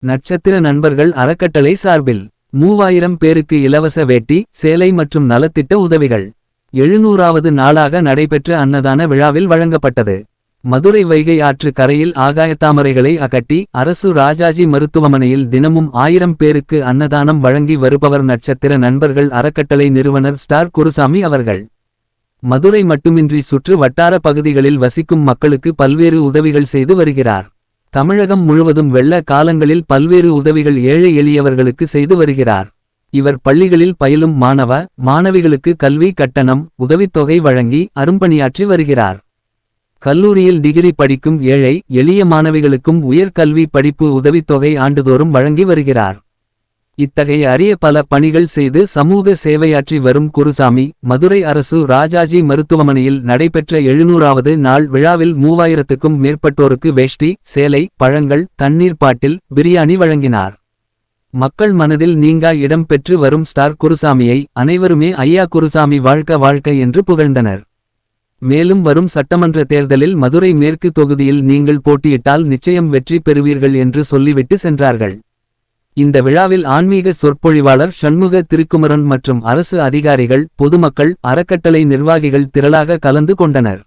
நட்சத்திர நண்பர்கள் அறக்கட்டளை சார்பில் 3000 பேருக்கு இலவச வேட்டி சேலை மற்றும் நலத்திட்ட உதவிகள் 700வது நாளாக நடைபெற்ற அன்னதான விழாவில் வழங்கப்பட்டது. மதுரை வைகை ஆற்று கரையில் ஆகாயத்தாமரைகளை அகட்டி அரசு ராஜாஜி மருத்துவமனையில் தினமும் 1000 பேருக்கு அன்னதானம் வழங்கி வருபவர் நட்சத்திர நண்பர்கள் அறக்கட்டளை நிறுவனர் ஸ்டார் குருசாமி அவர்கள். மதுரை மட்டுமின்றி சுற்று வட்டார பகுதிகளில் வசிக்கும் மக்களுக்கு பல்வேறு உதவிகள் செய்து வருகிறார். தமிழகம் முழுவதும் வெள்ள காலங்களில் பல்வேறு உதவிகள் ஏழை எளியவர்களுக்கு செய்து வருகிறார். இவர் பள்ளிகளில் பயிலும் மாணவிகளுக்கு கல்வி கட்டணம் உதவித்தொகை வழங்கி அரும்பணியாற்றி வருகிறார். கல்லூரியில் டிகிரி படிக்கும் ஏழை எளிய மாணவிகளுக்கும் உயர்கல்வி படிப்பு உதவித்தொகை ஆண்டுதோறும் வழங்கி வருகிறார். இத்தகைய அரிய பல பணிகள் செய்து சமூக சேவையாற்றி வரும் குருசாமி மதுரை அரசு ராஜாஜி மருத்துவமனையில் நடைபெற்ற 700வது நாள் விழாவில் 3000க்கும் மேற்பட்டோருக்கு வேஷ்டி சேலை பழங்கள் தண்ணீர் பாட்டில் பிரியாணி வழங்கினார். மக்கள் மனதில் நீங்கா இடம் பெற்று வரும் ஸ்டார் குருசாமியை அனைவருமே ஐயா குருசாமி வாழ்க வாழ்க என்று புகழ்ந்தனர். மேலும் வரும் சட்டமன்ற தேர்தலில் மதுரை மேற்கு தொகுதியில் நீங்கள் போட்டியிட்டால் நிச்சயம் வெற்றி பெறுவீர்கள் என்று சொல்லிவிட்டு சென்றார்கள். இந்த விழாவில் ஆன்மீக சொற்பொழிவாளர் ஷண்முக திருக்குமரன் மற்றும் அரசு அதிகாரிகள் பொதுமக்கள் அறக்கட்டளை நிர்வாகிகள் திரளாக கலந்து கொண்டனர்.